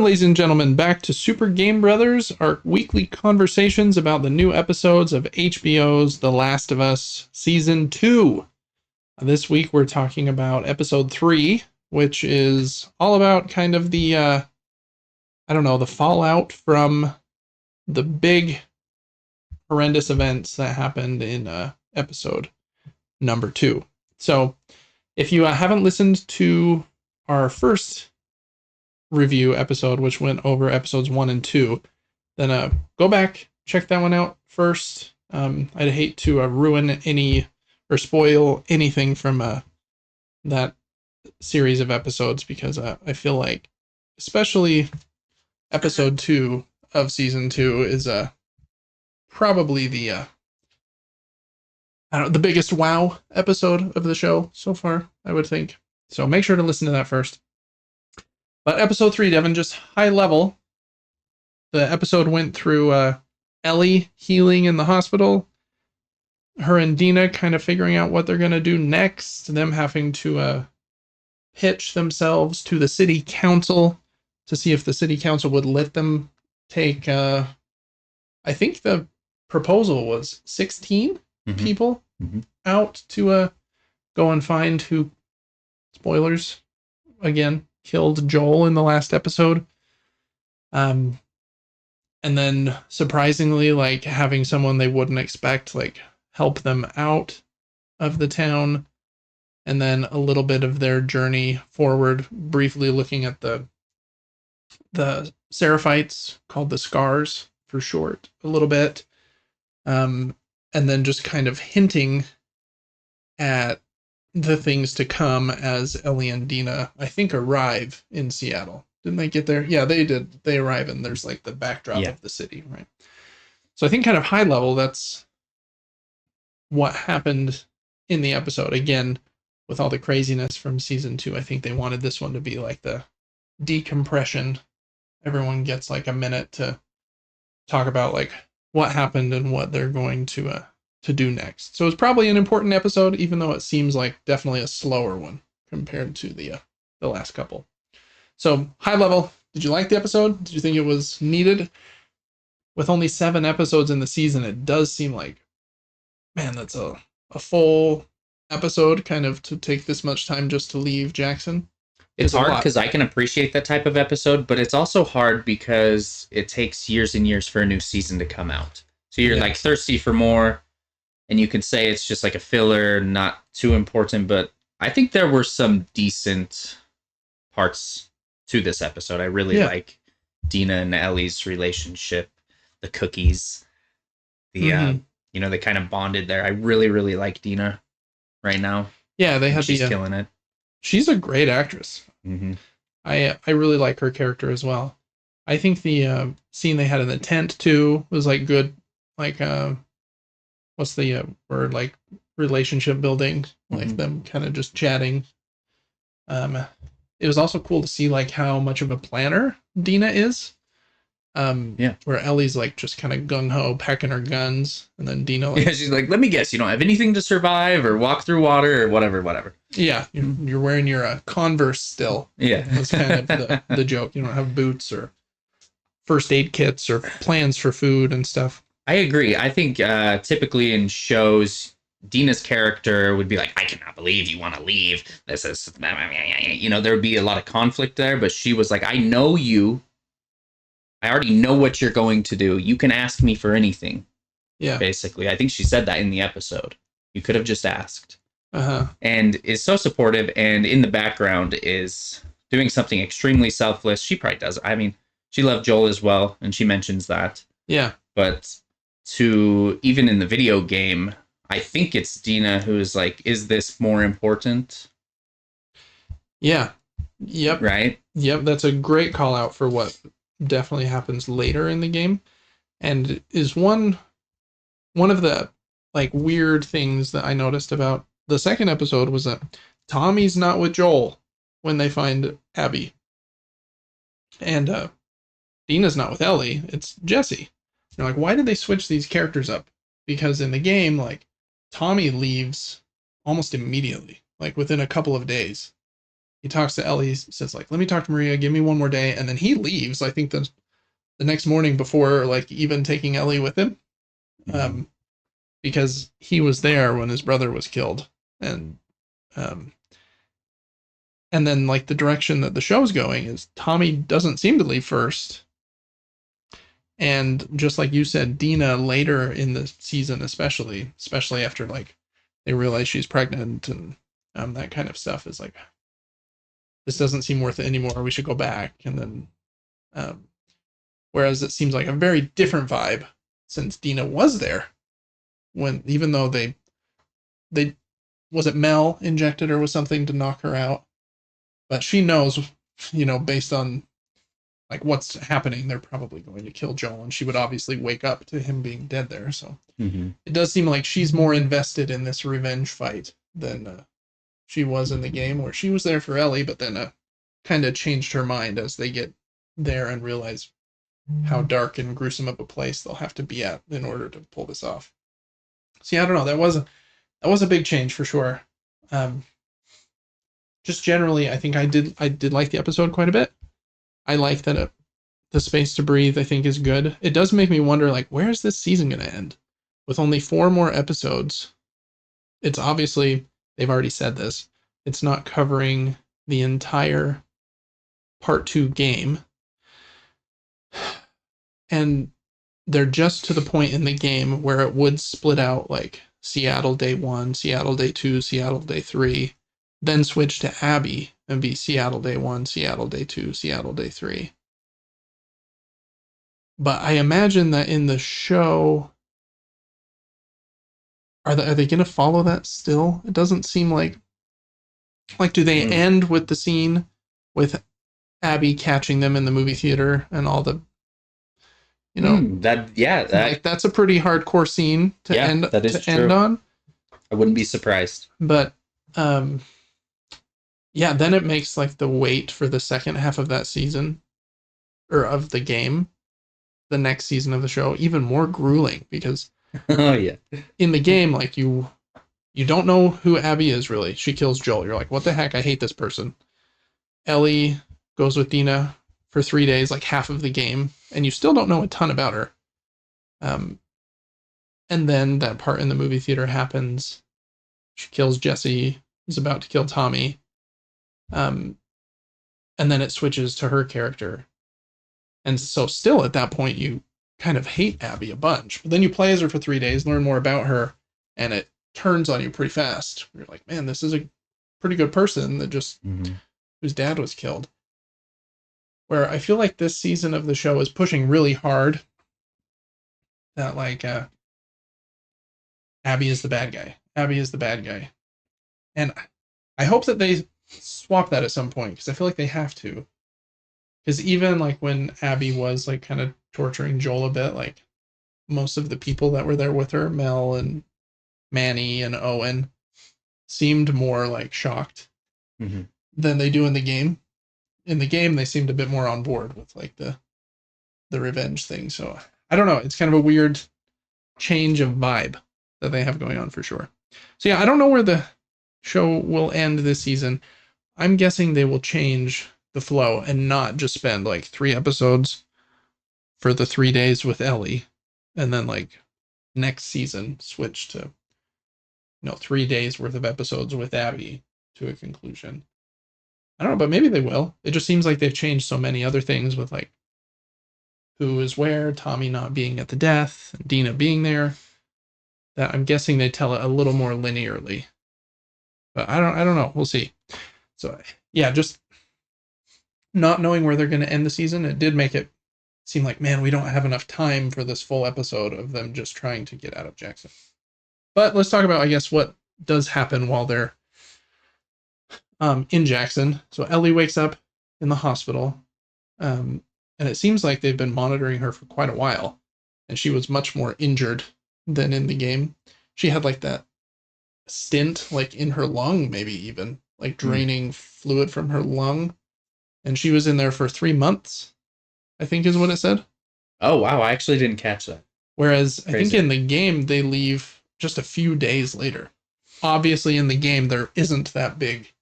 Welcome, ladies and gentlemen, back to Super Game Brothers, our weekly conversations about the new episodes of HBO's The Last of Us Season 2. This week we're talking about Episode 3, which is all about kind of the, the fallout from the big, horrendous events that happened in episode number 2. So, if you haven't listened to our first review episode, which went over episodes 1 and 2, then go back, check that one out first. I'd hate to ruin any or spoil anything from that series of episodes, because I feel like especially episode 2 of season 2 is probably the the biggest wow episode of the show so far, I would think. So make sure to listen to that first. But episode 3, Devin, just high level. The episode went through Ellie healing in the hospital, her and Dina kind of figuring out what they're going to do next, them having to pitch themselves to the city council to see if the city council would let them take, I think the proposal was 16 people out to go and find who, spoilers, again, killed Joel in the last episode. And then surprisingly, like, having someone they wouldn't expect, like, help them out of the town. And then a little bit of their journey forward, briefly looking at the Seraphites, called the Scars for short, a little bit. And then just kind of hinting at the things to come as Ellie and Dina, I think, arrive in Seattle. Didn't they get there? Yeah, they did. They arrive, and there's like the backdrop of the city, right? So I think kind of high level, that's what happened in the episode. Again, with all the craziness from season 2, I think they wanted this one to be like the decompression. Everyone gets like a minute to talk about like what happened and what they're going to do next. So it's probably an important episode, even though it seems like definitely a slower one compared to the last couple. So high level, did you like the episode? Did you think it was needed? With only 7 episodes in the season, it does seem like, man, that's a full episode kind of to take this much time just to leave Jackson. It's hard because I can appreciate that type of episode, but it's also hard because it takes years and years for a new season to come out. So you're like thirsty for more, and you can say it's just like a filler, not too important, but I think there were some decent parts to this episode. I really like Dina and Ellie's relationship, the cookies, the they kind of bonded there. I really, really like Dina right now. Yeah, they had she's killing it. She's a great actress. I really like her character as well. I think the scene they had in the tent too was like good, like what's the word, like relationship building, like them kind of just chatting. It was also cool to see like how much of a planner Dina is. Where Ellie's like just kind of gung-ho packing her guns, and then Dina like, she's like, let me guess, you don't have anything to survive or walk through water or whatever. Yeah, you're wearing your Converse still. Yeah, that's kind of the joke. You don't have boots or first aid kits or plans for food and stuff. I agree. I think typically in shows, Dina's character would be like, I cannot believe you want to leave. This is, there would be a lot of conflict there, but she was like, I know you. I already know what you're going to do. You can ask me for anything. Yeah. Basically. I think she said that in the episode. You could have just asked. And is so supportive, and in the background is doing something extremely selfless. She probably does. I mean, she loved Joel as well, and she mentions that. Yeah. But even in the video game, I think it's Dina who is like, is this more important? Yeah. Yep. Right? Yep. That's a great call out for what definitely happens later in the game, and is one of the like weird things that I noticed about the second episode was that Tommy's not with Joel when they find Abby, and Dina's not with Ellie. It's Jesse. You're like, why did they switch these characters up? Because in the game, like, Tommy leaves almost immediately, like within a couple of days. he talks to Ellie, says like, "Let me talk to Maria. Give me one more day," and then he leaves. I think the next morning before like even taking Ellie with him, Mhm. because he was there when his brother was killed, and um, and then like the direction that the show's going is Tommy doesn't seem to leave first. And just like you said, Dina later in the season, especially after like they realize she's pregnant and that kind of stuff, is like, this doesn't seem worth it anymore. We should go back. And then, um, whereas it seems like a very different vibe since Dina was there when, even though they was it Mel injected her with something to knock her out, but she knows, based on like what's happening, they're probably going to kill Joel, and she would obviously wake up to him being dead there. So Mhm. it does seem like she's more invested in this revenge fight than she was in the game, where she was there for Ellie, but then kind of changed her mind as they get there and realize how dark and gruesome of a place they'll have to be at in order to pull this off. See, I don't know. That was a big change for sure. Um, just generally, I think I did like the episode quite a bit. I like that the space to breathe. I think is good. It does make me wonder, like, where is this season going to end? With only 4 more episodes, it's obviously they've already said this. It's not covering the entire part 2 game, and they're just to the point in the game where it would split out like Seattle day 1, Seattle day 2, Seattle day 3, then switch to Abby and be Seattle day 1, Seattle day 2, Seattle day 3. But I imagine that in the show, are they going to follow that still? It doesn't seem like do they Mm. end with the scene with Abby catching them in the movie theater and all the, you know, That yeah, like that's a pretty hardcore scene to yeah, end that is to end true. on. I wouldn't be surprised. But um yeah, then it makes like the wait for the second half of that season or of the game, the next season of the show, even more grueling because Oh yeah. in the game, like you don't know who Abby is really. She kills Joel. You're like, what the heck? I hate this person. Ellie goes with Dina for 3 days, like half of the game, and you still don't know a ton about her. Um, and then that part in the movie theater happens. She kills Jesse, is about to kill Tommy. Um, and then it switches to her character. And so, still at that point, you kind of hate Abby a bunch. But then you play as her for 3 days, learn more about her, and it turns on you pretty fast. You're like, man, this is a pretty good person that just Mhm. whose dad was killed. Where I feel like this season of the show is pushing really hard that like Abby is the bad guy. Abby is the bad guy. And I hope that they swap that at some point because I feel like they have to. Because even like when Abby was like kind of torturing Joel a bit, like most of the people that were there with her, Mel and Manny and Owen, seemed more like shocked Mhm. than they do in the game. In the game, they seemed a bit more on board with like the revenge thing. So I don't know. It's kind of a weird change of vibe that they have going on for sure. So yeah, I don't know where the show will end this season. I'm guessing they will change the flow and not just spend like 3 episodes for the 3 days with Ellie and then like next season switch to 3 days worth of episodes with Abby to a conclusion. I don't know, but maybe they will. It just seems like they've changed so many other things with like who is where, Tommy not being at the death, Dina being there, that I'm guessing they tell it a little more linearly. But I don't know. We'll see. So yeah, just not knowing where they're going to end the season, it did make it seem like, man, we don't have enough time for this full episode of them just trying to get out of Jackson. But let's talk about, I guess, what does happen while they're in Jackson. So Ellie wakes up in the hospital, and it seems like they've been monitoring her for quite a while, and she was much more injured than in the game. She had like that stint, like in her lung, maybe even like Mm. draining fluid from her lung, and she was in there for 3 months, I think is what it said. Oh wow, I actually didn't catch that. Whereas I think Crazy. in the game they leave just a few days later. Obviously, in the game there isn't that big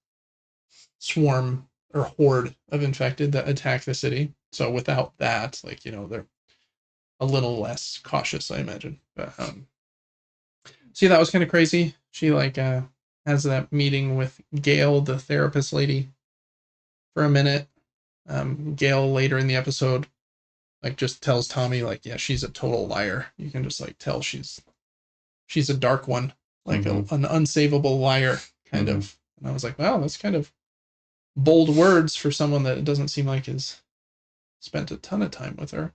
swarm or horde of infected that attack the city. So without that, like, they're a little less cautious, I imagine. But see, that was kind of crazy. She like has that meeting with Gail, the therapist lady, for a minute. Gail later in the episode like just tells Tommy like, yeah, she's a total liar. You can just like tell she's a dark one, like an unsavable liar kind of. And I was like, wow, that's kind of bold words for someone that it doesn't seem like has spent a ton of time with her.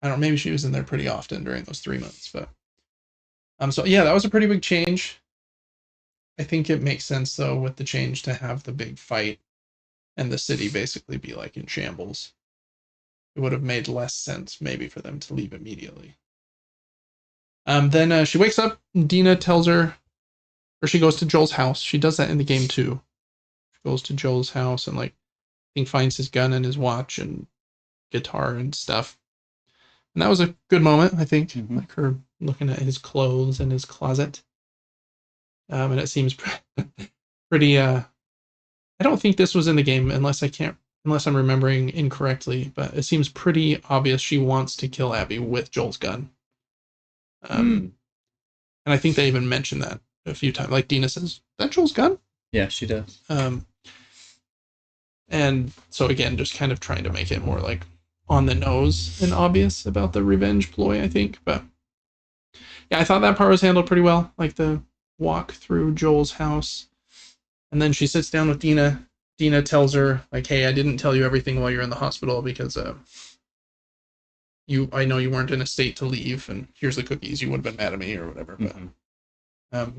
I don't know, maybe she was in there pretty often during those 3 months, but so yeah, that was a pretty big change. I think it makes sense though with the change to have the big fight and the city basically be like in shambles. It would have made less sense maybe for them to leave immediately. Then she wakes up. Dina tells her, or she goes to Joel's house. She does that in the game too. She goes to Joel's house and like I think finds his gun and his watch and guitar and stuff. And that was a good moment, I think. Like her looking at his clothes and his closet. And it seems pretty. I don't think this was in the game unless I'm remembering incorrectly. But it seems pretty obvious she wants to kill Abby with Joel's gun. And I think they even mentioned that a few times. Like Dina says, "That Joel's gun?" Yeah, she does. And so again, just kind of trying to make it more like on the nose and obvious about the revenge ploy, I think. But yeah, I thought that part was handled pretty well. Like the walk through Joel's house. And then she sits down with Dina. Dina tells her, like, hey, I didn't tell you everything while you're in the hospital because I know you weren't in a state to leave, and here's the cookies. You would have been mad at me or whatever. But,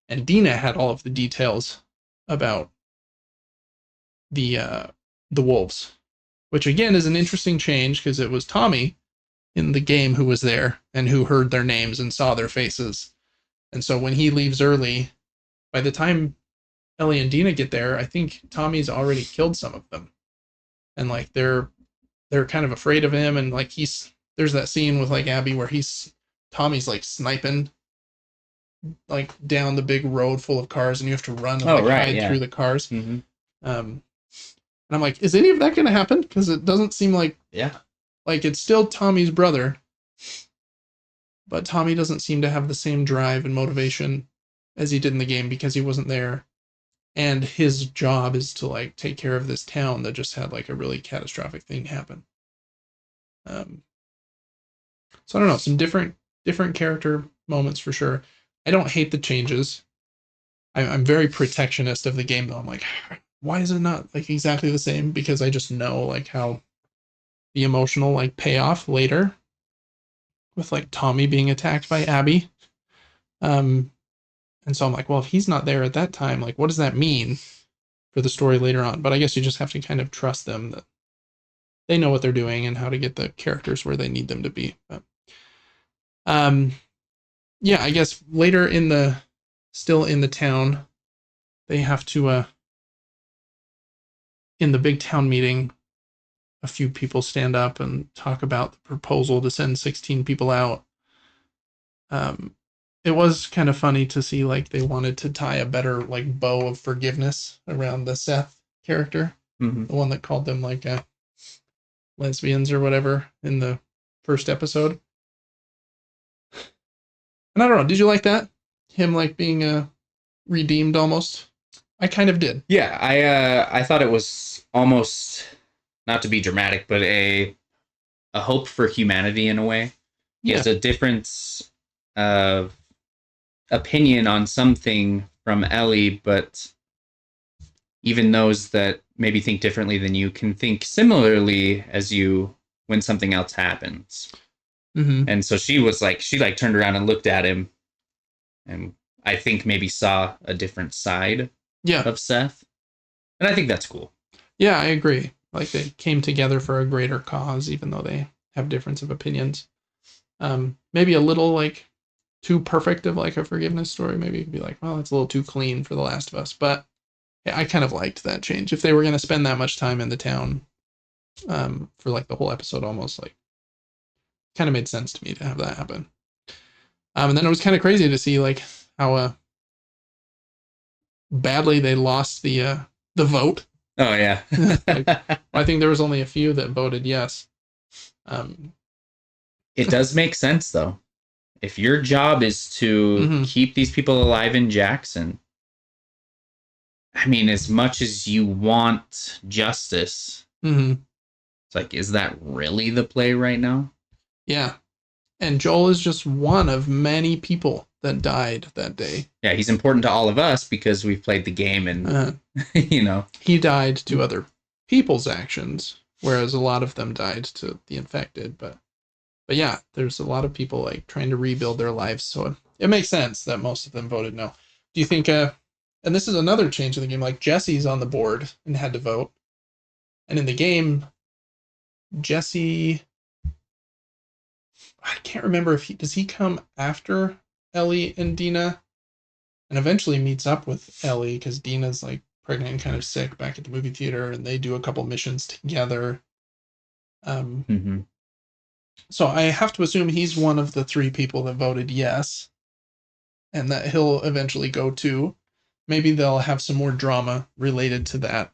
and Dina had all of the details about the wolves, which again is an interesting change because it was Tommy in the game who was there and who heard their names and saw their faces. And so when he leaves early, by the time Ellie and Dina get there, I think Tommy's already killed some of them. And like they're kind of afraid of him, and like there's that scene with like Abby where Tommy's like sniping like down the big road full of cars and you have to run and hide through the cars. And I'm like, is any of that gonna happen? Because it doesn't seem like like it's still Tommy's brother, but Tommy doesn't seem to have the same drive and motivation as he did in the game because he wasn't there. And his job is to like take care of this town that just had like a really catastrophic thing happen. So I don't know, some different character moments for sure. I don't hate the changes. I'm very protectionist of the game though. I'm like, why is it not like exactly the same? Because I just know like how the emotional like payoff later with like Tommy being attacked by Abby. And so I'm like, well, if he's not there at that time, like, what does that mean for the story later on? But I guess you just have to kind of trust them that they know what they're doing and how to get the characters where they need them to be. But, yeah, I guess later still in the town, they have to, in the big town meeting, a few people stand up and talk about the proposal to send 16 people out. It was kind of funny to see like they wanted to tie a better like bow of forgiveness around the Seth character, the one that called them like lesbians or whatever in the first episode. And I don't know, did you like that? Him like being redeemed almost? I kind of did. Yeah, I thought it was almost, not to be dramatic, but a hope for humanity in a way. He has a difference of opinion on something from Ellie, but even those that maybe think differently than you can think similarly as you when something else happens. And so she turned around and looked at him, and I think maybe saw a different side of Seth. And I think that's cool. Yeah, I agree. Like they came together for a greater cause, even though they have difference of opinions. Maybe a little like too perfect of like a forgiveness story. Maybe you'd be like, well, it's a little too clean for The Last of Us. But yeah, I kind of liked that change. If they were going to spend that much time in the town for like the whole episode, almost like kind of made sense to me to have that happen. And then it was kind of crazy to see like how badly they lost the the vote. Oh yeah. Like, I think there was only a few that voted yes. It does make sense though. If your job is to Mm-hmm, keep these people alive in Jackson, I mean, as much as you want justice, mm-hmm. it's like, is that really the play right now? Yeah. And Joel is just one of many people that died that day. Yeah, he's important to all of us because we've played the game and, Uh, you know. he died to other people's actions, whereas a lot of them died to the infected. But yeah, there's a lot of people like trying to rebuild their lives. So it makes sense that most of them voted no. Do you think, and this is another change in the game, like Jesse's on the board and had to vote. And in the game, Jesse, I can't remember if does he come after Ellie and Dina and eventually meets up with Ellie because Dina's like pregnant and kind of sick back at the movie theater and they do a couple missions together. Mm-hmm. So I have to assume he's one of the three people that voted yes and that he'll eventually go to. Maybe they'll have some more drama related to that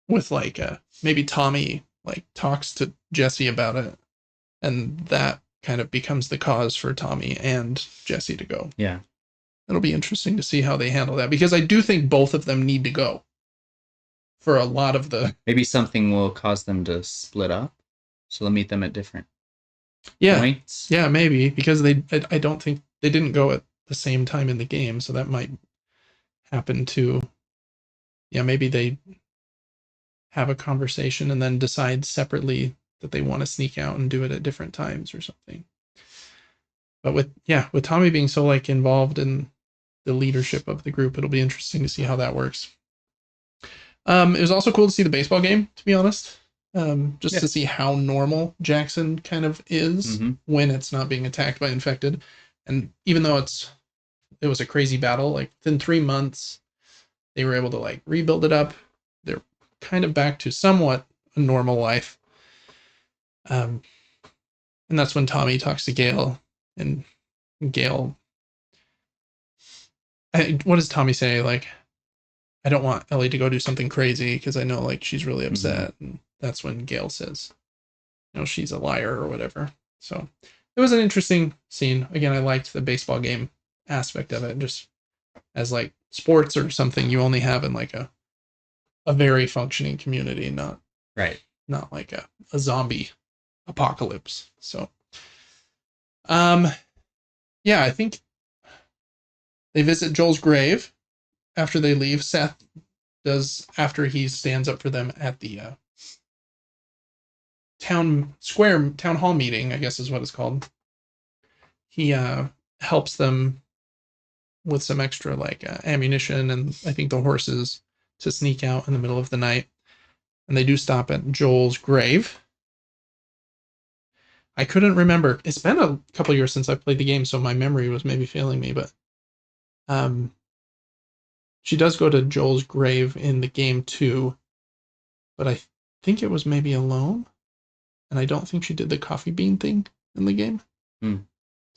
with like maybe Tommy like talks to Jesse about it and that kind of becomes the cause for Tommy and Jesse to go. Yeah. It'll be interesting to see how they handle that because I do think both of them need to go for a lot of the. Maybe something will cause them to split up. So they'll meet them at different points. Yeah, maybe because I don't think they didn't go at the same time in the game, so that might happen too. Yeah, maybe they have a conversation and then decide separately that they want to sneak out and do it at different times or something. But with Tommy being so like involved in the leadership of the group, it'll be interesting to see how that works. It was also cool to see the baseball game, to be honest. Just to see how normal Jackson kind of is when it's not being attacked by infected. And even though it was a crazy battle, like within 3 months, they were able to like rebuild it up. They're kind of back to somewhat a normal life. And that's when Tommy talks to Gail, and Gail. What does Tommy say? Like, I don't want Ellie to go do something crazy because I know like she's really upset. And that's when Gail says, she's a liar or whatever. So it was an interesting scene. Again, I liked the baseball game aspect of it, just as like sports or something you only have in like a very functioning community, not like a zombie apocalypse. So, yeah, I think they visit Joel's grave after they leave. Seth does after he stands up for them at the town hall meeting, I guess is what it's called. He helps them with some extra like ammunition and I think the horses to sneak out in the middle of the night. And they do stop at Joel's grave. I couldn't remember. It's been a couple years since I played the game, so my memory was maybe failing me, but she does go to Joel's grave in the game too, but I think it was maybe alone. And I don't think she did the coffee bean thing in the game. Does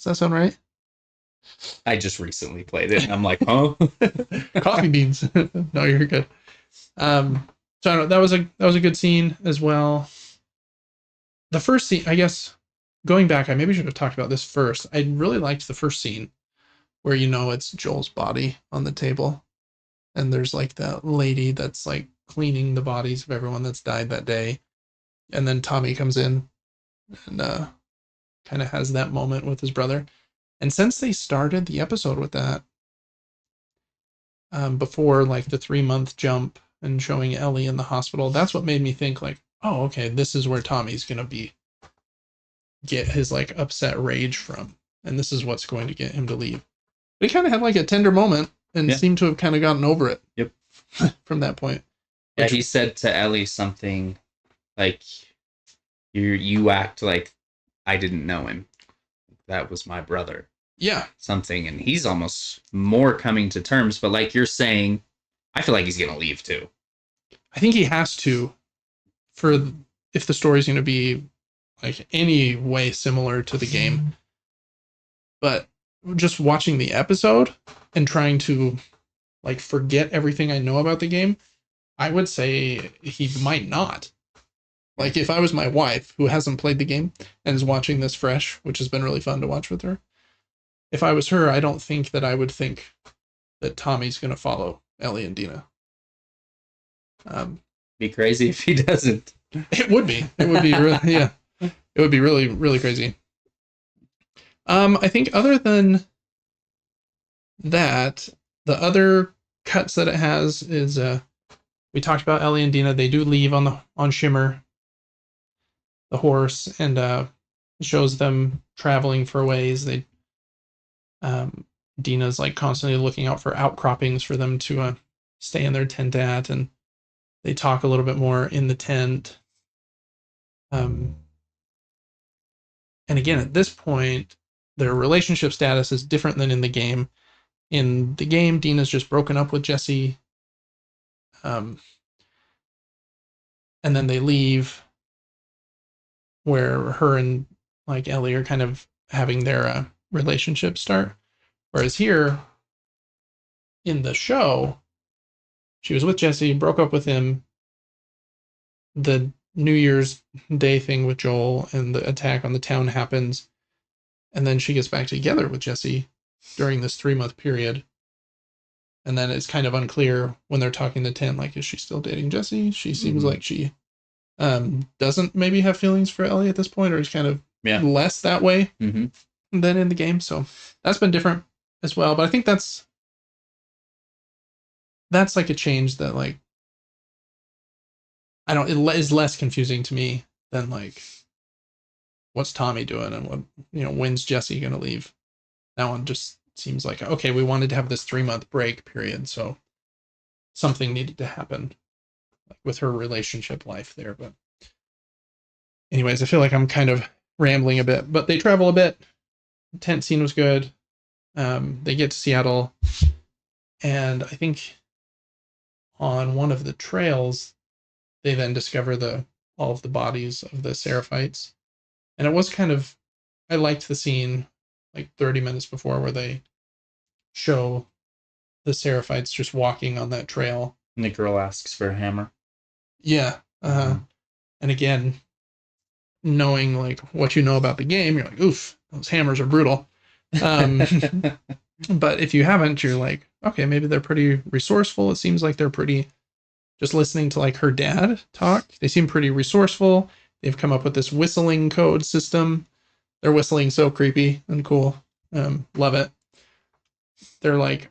that sound right? I just recently played it and I'm like, huh? Coffee beans. No, you're good. So I don't know, that was a good scene as well. The first scene, I guess, going back, I maybe should have talked about this first. I really liked the first scene where it's Joel's body on the table. And there's like that lady that's like cleaning the bodies of everyone that's died that day. And then Tommy comes in and kind of has that moment with his brother. And since they started the episode with that, before like the 3-month jump and showing Ellie in the hospital, that's what made me think like, oh, okay, this is where Tommy's gonna get his like upset rage from, and this is what's going to get him to leave. But he kind of had like a tender moment and seemed to have kind of gotten over it. Yep. From that point. Yeah, he said to Ellie something like, "You act like I didn't know him. That was my brother." Yeah. Something, and he's almost more coming to terms. But like you're saying, I feel like he's gonna leave too. I think he has to, if the story's going to be like any way similar to the game. But just watching the episode and trying to like forget everything I know about the game, I would say he might not. Like if I was my wife who hasn't played the game and is watching this fresh, which has been really fun to watch with her, if I was her, I don't think that I would think that Tommy's going to follow Ellie and Dina. Be crazy if he doesn't. It would be. It would be really, yeah. It would be really, really crazy. I think other than that, the other cuts that it has is we talked about Ellie and Dina. They do leave on Shimmer, the horse, and it shows them traveling for a ways. They Dina's like constantly looking out for outcroppings for them to stay in their tent at, and they talk a little bit more in the tent. And again, at this point, their relationship status is different than in the game. In the game, Dina's just broken up with Jesse. And then they leave, where her and like Ellie are kind of having their relationship start. Whereas here, in the show, she was with Jesse, broke up with him. The New Year's Day thing with Joel and the attack on the town happens. And then she gets back together with Jesse during this 3-month period. And then it's kind of unclear when they're talking to Tim, like, is she still dating Jesse? She seems like she doesn't maybe have feelings for Ellie at this point, or is kind of less that way than in the game. So that's been different as well. But I think that's like a change that, like, it is less confusing to me than like, what's Tommy doing and what, when's Jesse going to leave? That one just seems like, okay, we wanted to have this 3-month break period, so something needed to happen, like with her relationship life there. But anyways, I feel like I'm kind of rambling a bit, but they travel a bit. The tent scene was good. They get to Seattle, and I think on one of the trails, they then discover all of the bodies of the Seraphites. And it was kind of, I liked the scene like 30 minutes before where they show the Seraphites just walking on that trail. And the girl asks for a hammer. Yeah. And again, knowing like what you know about the game, you're like, oof, those hammers are brutal. But if you haven't, you're like, okay, maybe they're pretty resourceful. It seems like they're pretty, just listening to like her dad talk, they seem pretty resourceful. They've come up with this whistling code system. They're whistling so creepy and cool. Love it. They're like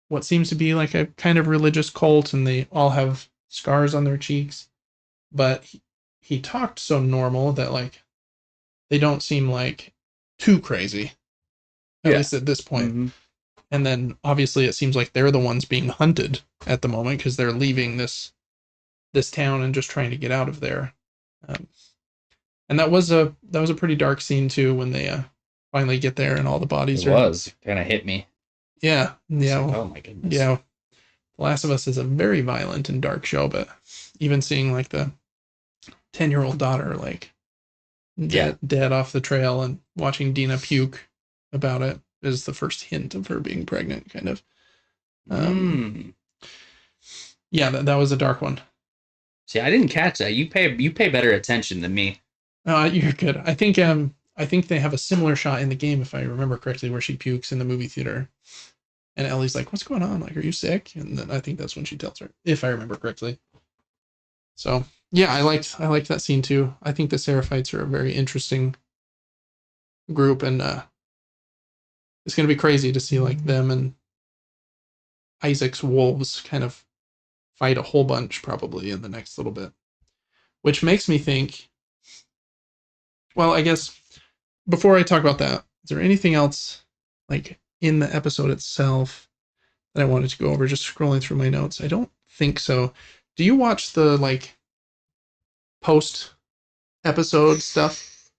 what seems to be like a kind of religious cult, and they all have scars on their cheeks. But he talked so normal that like they don't seem like too crazy, at least at this point. And then obviously it seems like they're the ones being hunted at the moment because they're leaving this town and just trying to get out of there. And that was a pretty dark scene too, when they finally get there and all the bodies kind of hit me. Yeah. Like, oh my goodness. Yeah. The Last of Us is a very violent and dark show, but even seeing like the 10-year-old daughter like dead off the trail and watching Dina puke about it is the first hint of her being pregnant, kind of. Yeah, that was a dark one. See, I didn't catch that. You pay better attention than me. You're good. I think they have a similar shot in the game, if I remember correctly, where she pukes in the movie theater, and Ellie's like, "What's going on? Like, are you sick?" And then I think that's when she tells her, if I remember correctly. So yeah, I liked that scene too. I think the Seraphites are a very interesting group, and it's gonna be crazy to see like them and Isaac's wolves kind of fight a whole bunch probably in the next little bit, which makes me think. Well, I guess before I talk about that, is there anything else like in the episode itself that I wanted to go over? Just scrolling through my notes, I don't think so. Do you watch the like post episode stuff?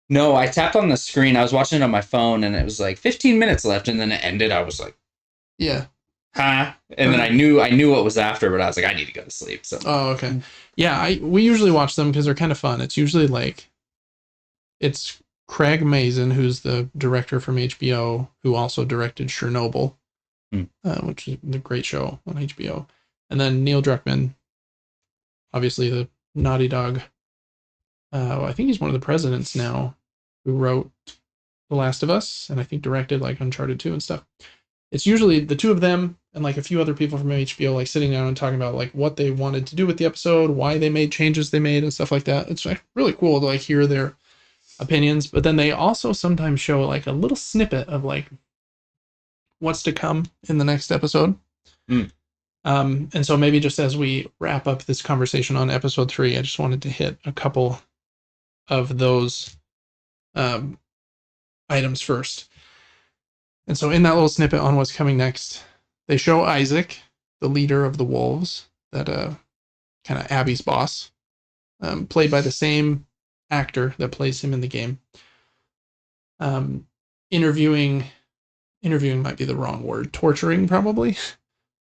No, I tapped on the screen. I was watching it on my phone, and it was like 15 minutes left, and then it ended. I was like, yeah. Huh? And then I knew what was after, but I was like, I need to go to sleep. So. Oh, okay. Yeah, we usually watch them because they're kind of fun. It's usually like, it's Craig Mazin, who's the director from HBO, who also directed Chernobyl. which is a great show on HBO. And then Neil Druckmann, obviously the Naughty Dog. I think he's one of the presidents now, who wrote The Last of Us, and I think directed like Uncharted 2 and stuff. It's usually the two of them and like a few other people from HBO like sitting down and talking about like what they wanted to do with the episode, why they made changes they made and stuff like that. It's like really cool to like hear their opinions, but then they also sometimes show like a little snippet of like what's to come in the next episode. And so maybe just as we wrap up this conversation on episode 3, I just wanted to hit a couple of those items first. And so in that little snippet on what's coming next, they show Isaac, the leader of the wolves, that kind of Abby's boss, played by the same actor that plays him in the game. Interviewing might be the wrong word. Torturing, probably.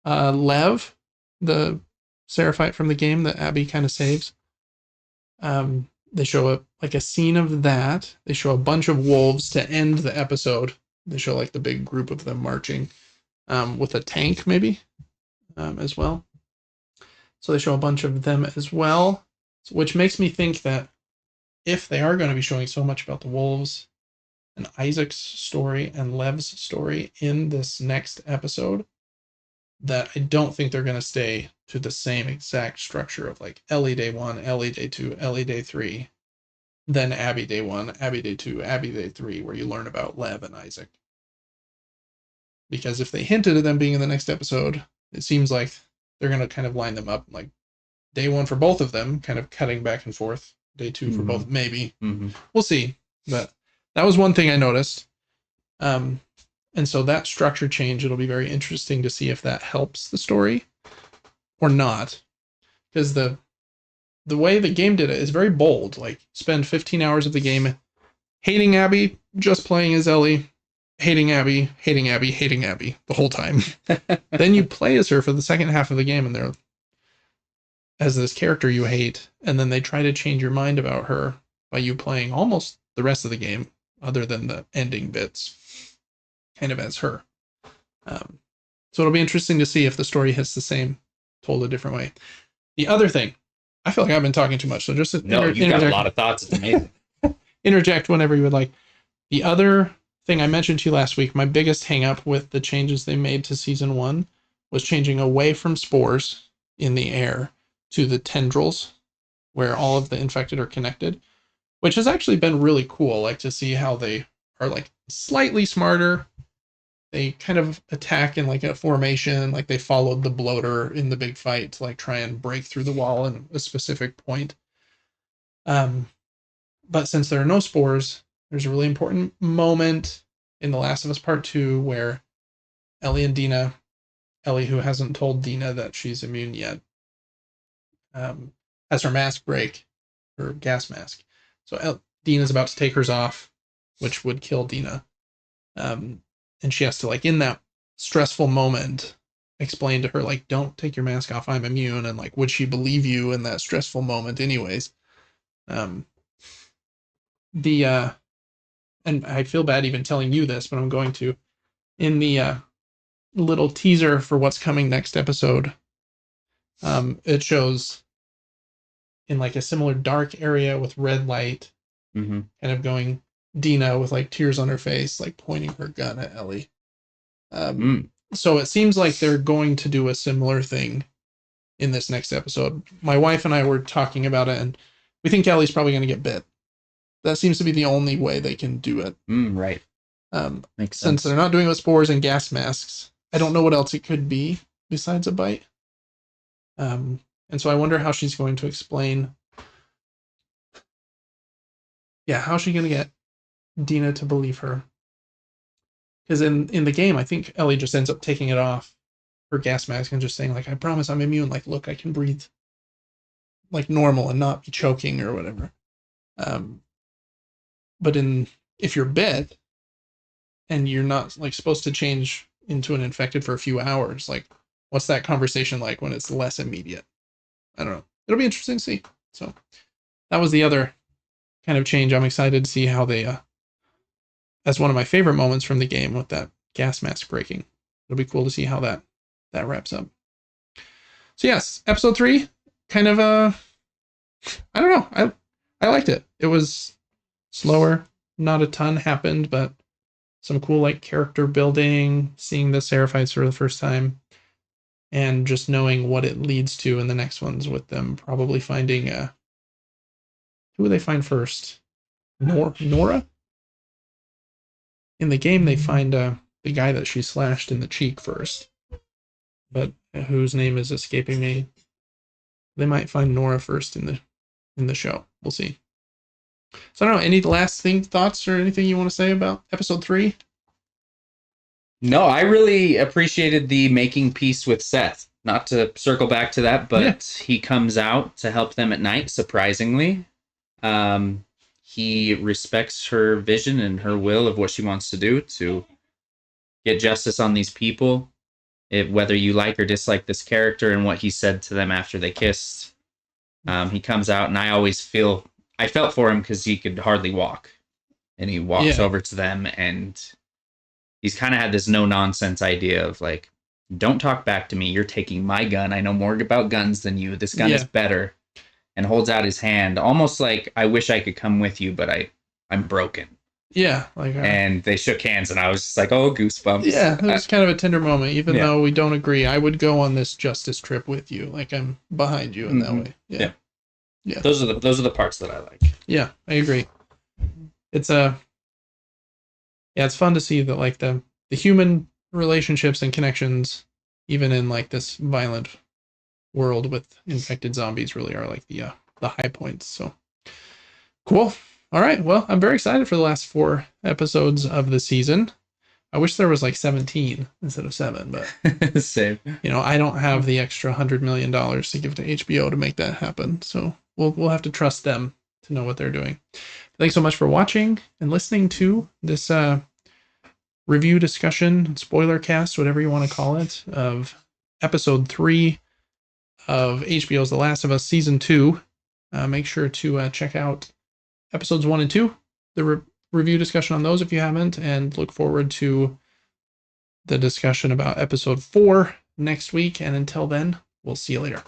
Lev, the Seraphite from the game that Abby kind of saves. They show a scene of that. They show a bunch of wolves to end the episode. They show like the big group of them marching with a tank maybe as well. So they show a bunch of them as well, which makes me think that if they are going to be showing so much about the wolves and Isaac's story and Lev's story in this next episode, that I don't think they're going to stay to the same exact structure of like Ellie day 1, Ellie day 2, Ellie day 3, then Abby day 1, Abby day 2, Abby day 3, where you learn about Lev and Isaac. Because if they hinted at them being in the next episode, it seems like they're going to kind of line them up like day 1 for both of them, kind of cutting back and forth. Day 2 for both, maybe. We'll see. But that was one thing I noticed. And so that structure change, it'll be very interesting to see if that helps the story or not. Because the way the game did it is very bold. Like, spend 15 hours of the game hating Abby, just playing as Ellie, hating Abby, hating Abby, hating Abby the whole time. Then you play as her for the second half of the game, and they're as this character you hate, and then they try to change your mind about her by you playing almost the rest of the game, other than the ending bits, kind of as her. So it'll be interesting to see if the story hits the same, told a different way. The other thing, I feel like I've been talking too much, so just you've got a lot of thoughts. It's amazing. Interject whenever you would like. The other thing I mentioned to you last week, my biggest hang up with the changes they made to season 1 was changing away from spores in the air to the tendrils, where all of the infected are connected, which has actually been really cool, like to see how they are like slightly smarter. They kind of attack in like a formation, like they followed the bloater in the big fight to like try and break through the wall in a specific point. But since there are no spores, there's a really important moment in The Last of Us Part 2 where Ellie and Dina, Ellie, who hasn't told Dina that she's immune yet, has her mask break, her gas mask. So Dina's about to take hers off, which would kill Dina. And she has to, like, in that stressful moment, explain to her, like, don't take your mask off, I'm immune. And, like, would she believe you in that stressful moment anyways? And I feel bad even telling you this, but I'm going to. In the little teaser for what's coming next episode, it shows in like a similar dark area with red light, kind of going Dina with like tears on her face, like pointing her gun at Ellie. So it seems like they're going to do a similar thing in this next episode. My wife and I were talking about it, and we think Ellie's probably going to get bit. That seems to be the only way they can do it. Right. Makes sense. Since they're not doing it with spores and gas masks, I don't know what else it could be besides a bite. And so I wonder how she's going to explain. Yeah, how's she going to get Dina to believe her? Because in the game, I think Ellie just ends up taking it off, her gas mask, and just saying, like, I promise I'm immune. Like, look, I can breathe like normal and not be choking or whatever. But if you're bit and you're not like supposed to change into an infected for a few hours, like, what's that conversation like when it's less immediate? I don't know. It'll be interesting to see. So that was the other kind of change. I'm excited to see how they, that's one of my favorite moments from the game with that gas mask breaking. it'll be cool to see how that wraps up. So yes, episode 3, kind of I don't know. I liked it. It was slower. Not a ton happened, but some cool like character building, seeing the Seraphites for the first time, and just knowing what it leads to in the next ones with them probably finding who will they find first? Nora? In the game they find the guy that she slashed in the cheek first. But whose name is escaping me. They might find Nora first in the show. We'll see. So I don't know, any last thoughts or anything you want to say about episode 3? No, I really appreciated the making peace with Seth. Not to circle back to that, but he comes out to help them at night, surprisingly. He respects her vision and her will of what she wants to do to get justice on these people. Whether you like or dislike this character and what he said to them after they kissed, he comes out, and I felt for him because he could hardly walk. And he walks over to them, and he's kind of had this no-nonsense idea of like, don't talk back to me. You're taking my gun. I know more about guns than you. This gun is better. And holds out his hand, almost like, I wish I could come with you, but I'm broken. Yeah. And they shook hands, and I was just like, oh, goosebumps. Yeah, it was kind of a tender moment. Even though we don't agree, I would go on this justice trip with you. Like, I'm behind you in that way. Yeah. Those are the parts that I like. Yeah, I agree. It's it's fun to see that like the human relationships and connections, even in like this violent world with infected zombies, really are like the high points. So cool. All right. Well, I'm very excited for the last 4 episodes of the season. I wish there was like 17 instead of 7, but same. I don't have the extra $100 million to give to HBO to make that happen. So we'll have to trust them to know what they're doing. Thanks so much for watching and listening to this review discussion, spoilercast, whatever you want to call it, of episode 3 of HBO's The Last of Us season 2. Make sure to check out episodes 1 and 2, the review discussion on those if you haven't, and look forward to the discussion about episode 4 next week. And until then, we'll see you later.